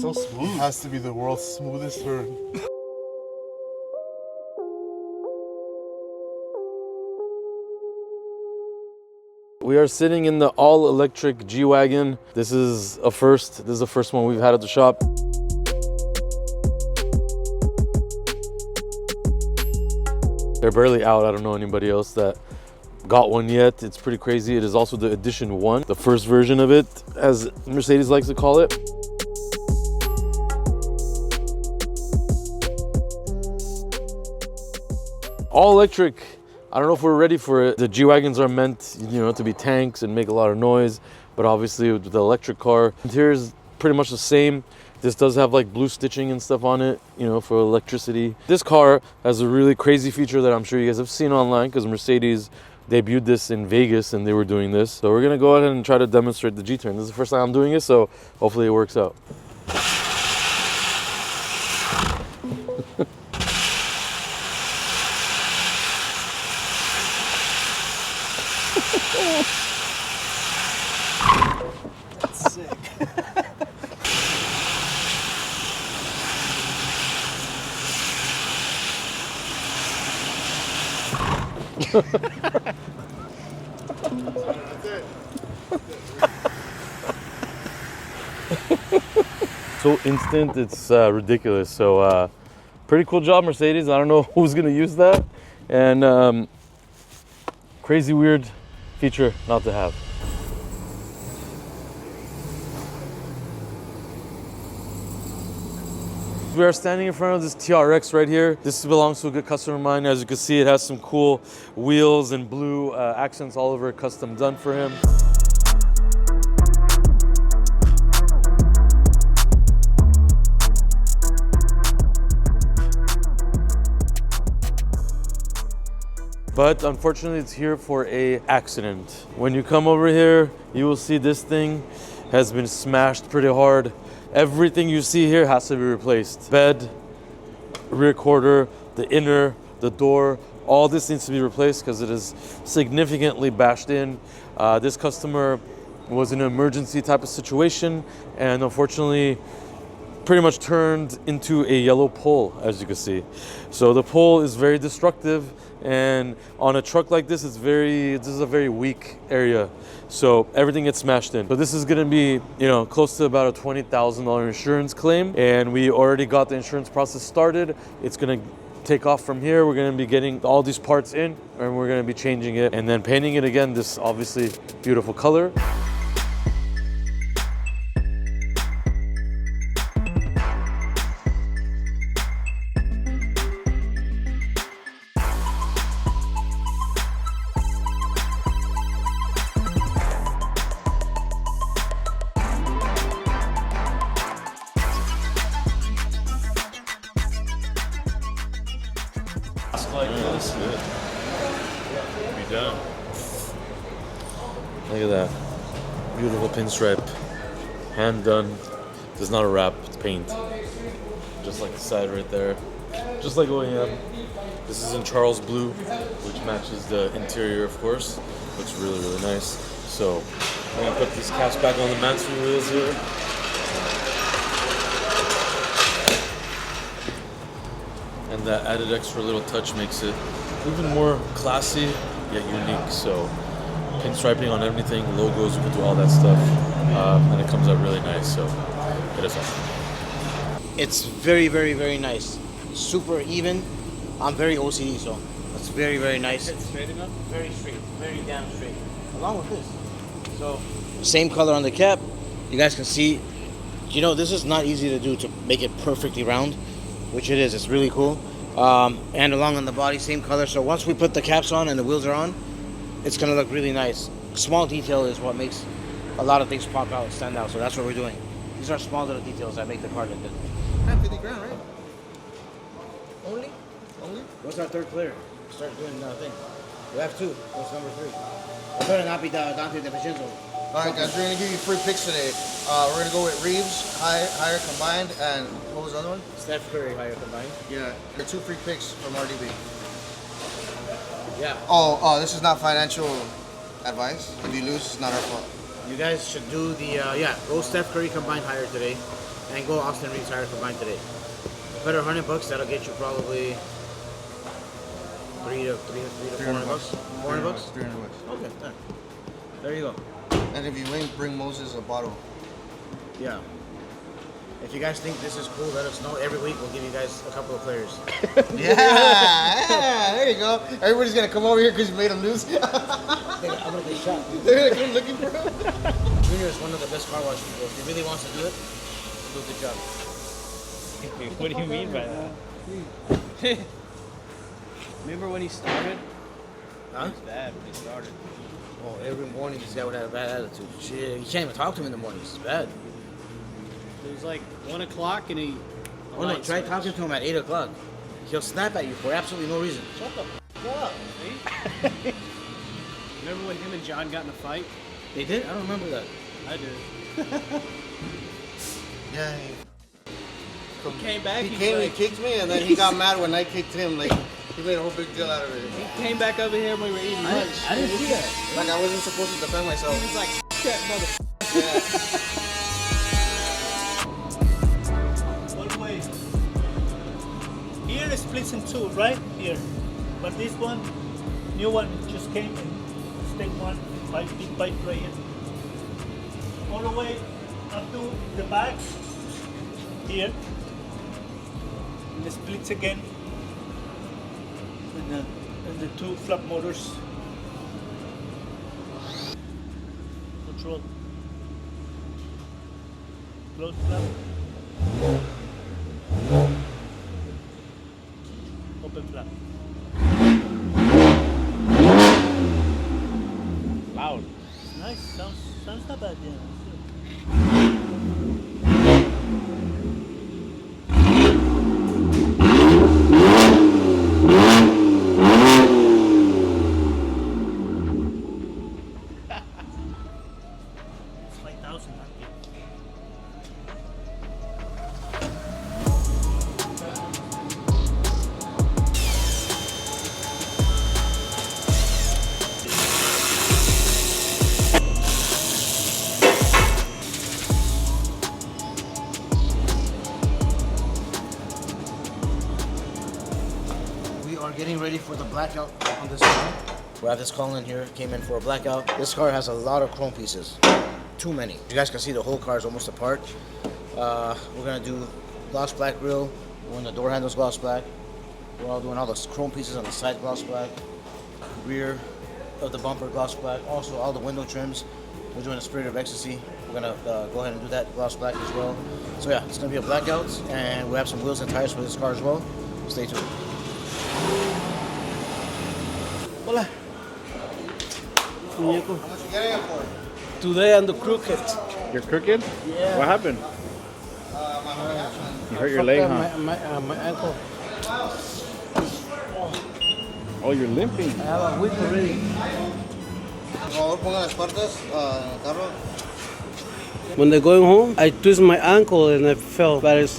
so smooth. It has to be the world's smoothest turn. We are sitting in the all-electric G-Wagon. This is a first. This is the first one we've had at the shop. They're barely out. I don't know anybody else that got one yet. It's pretty crazy. It is also the Edition 1, the first version of it, as Mercedes likes to call it. All electric. I don't know if we're ready for it. The G-Wagons are meant, you know, to be tanks and make a lot of noise, but obviously with the electric car, interior is pretty much the same. This does have like blue stitching and stuff on it, you know, for electricity. This car has a really crazy feature that I'm sure you guys have seen online because Mercedes debuted this in Vegas and they were doing this. So we're gonna go ahead and try to demonstrate the G-turn. This is the first time I'm doing it, so hopefully it works out. That's sick. So instant, it's ridiculous. So pretty cool job, Mercedes. I don't know who's gonna use that. And crazy weird feature not to have. We are standing in front of this TRX right here. This belongs to a good customer of mine. As you can see, it has some cool wheels and blue accents all over it, custom done for him. But unfortunately, it's here for an accident. When you come over here, you will see this thing has been smashed pretty hard. Everything you see here has to be replaced. Bed, rear quarter, the inner, the door, all this needs to be replaced because it is significantly bashed in. This customer was in an emergency type of situation and unfortunately pretty much turned into a yellow pole, as you can see. So the pole is very destructive, and on a truck like this, this is a very weak area. So everything gets smashed in. So this is gonna be, you know, close to about a $20,000 insurance claim, and we already got the insurance process started. It's gonna take off from here. We're gonna be getting all these parts in, and we're gonna be changing it and then painting it again, this obviously beautiful color. Like this. Good. Be done. Look at that. Beautiful pinstripe. Hand done. There's not a wrap, it's paint. Just like the side right there. Just like OEM. This is in Charles Blue, which matches the interior, of course. Looks really, really nice. So I'm gonna put these caps back on the Manson wheels here. And that added extra little touch makes it even more classy yet unique. So pinstriping on everything, logos, you can do all that stuff, and it comes out really nice. So it is awesome. It's very, very, very nice. Super even. I'm very OCD, so it's very, very nice. It's straight enough? Very straight, very damn straight. Along with this. So same color on the cap. You guys can see. You know, this is not easy to do, to make it perfectly round, which it is. It's really cool. And along on the body, same color. So once we put the caps on and the wheels are on, it's gonna look really nice. Small detail is what makes a lot of things pop out and stand out. So that's what we're doing. These are small little details that make the car look good. 50 grand, right? Only? What's our third clear? Start doing the thing. We have two. What's number three? I better not be Dante De Vincenzo. Alright guys, we're going to give you 3 picks today. We're going to go with Reeves, higher combined, and what was the other one? Steph Curry, higher combined. Yeah, the 2 free picks from RDB. Yeah. Oh, this is not financial advice. If you lose, it's not our fault. You guys should do the, go Steph Curry combined higher today. and go Austin Reed tire combined today. Better $100, that'll get you probably $300 to $400. $400? $300. Okay, there you go. And if you ain't, bring Moses a bottle. Yeah. If you guys think this is cool, let us know. Every week we'll give you guys a couple of players. Yeah, there you go. Everybody's gonna come over here because you made them lose. I'm gonna get shot. They're gonna come looking for him. Junior is one of the best car wash people. If he really wants to do it, he'll do a good job. What do you mean by that? Remember when he started? Huh? It was bad when he started. Oh, every morning this guy would have a bad attitude. Shit, you can't even talk to him in the mornings. It's bad. It was like 1 o'clock and he. Oh no, try talking to him at 8 o'clock. He'll snap at you for absolutely no reason. Shut the f up. Remember when him and John got in a fight? They did? I don't remember that. I did. Yeah. He came back. He He's came like, and kicked me, and then he got mad when I kicked him. Like, he made a whole big deal out of it. He came back over here when we were eating lunch. I didn't see that. Like, I wasn't supposed to defend myself. He was like, that mother. One way. Here it splits in two, right? Here. But this one, new one just came in. Step one, big pipe right here. All the way up to the back. Here. And it splits again. And the two flap motors. Control. Close flap. Open flap. Loud. Nice. Sounds not bad, yeah. It's 5,000. We are getting ready for the blackout on this car. We have this call in here, came in for a blackout. This car has a lot of chrome pieces. Too many. You guys can see the whole car is almost apart. We're gonna do gloss black grille. We're in the door handles gloss black. We're all doing all the chrome pieces on the side gloss black. Rear of the bumper gloss black. Also all the window trims. We're doing a Spirit of Ecstasy. We're gonna go ahead and do that gloss black as well. So yeah, it's gonna be a blackout, and we have some wheels and tires for this car as well. Stay tuned. Hola. How much you getting it for? Today I'm the crooked. You're crooked? Yeah. What happened? You hurt your leg, huh? My ankle. Oh, you're limping. I have a week already. Por favor, pongan las partes en el carro. When they're going home, I twist my ankle and I fell, but it's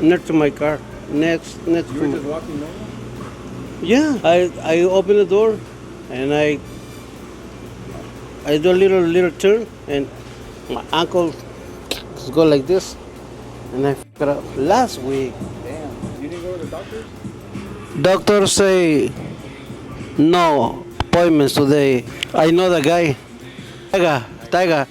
next to my car. Next You were to just walking normal? yeah. I open the door and I do a little turn and my ankle just go like this and I f***ed it up last week. Damn. You didn't go to the doctor? Doctor say no appointments today. I know the guy. Tiger.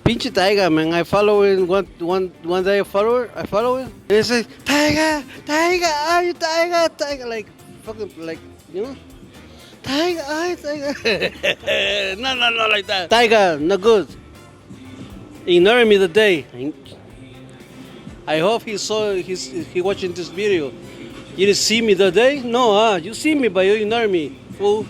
Pinche Tiger, man. I follow him one day. I follow him. And he says, Tiger, are you Tiger? Like fucking like, you know. Tiger, Tiger. No, like that. Tiger, not good. Ignoring me today. I hope he watching this video. You didn't see me that day? No, you see me, but you ignore me, fool.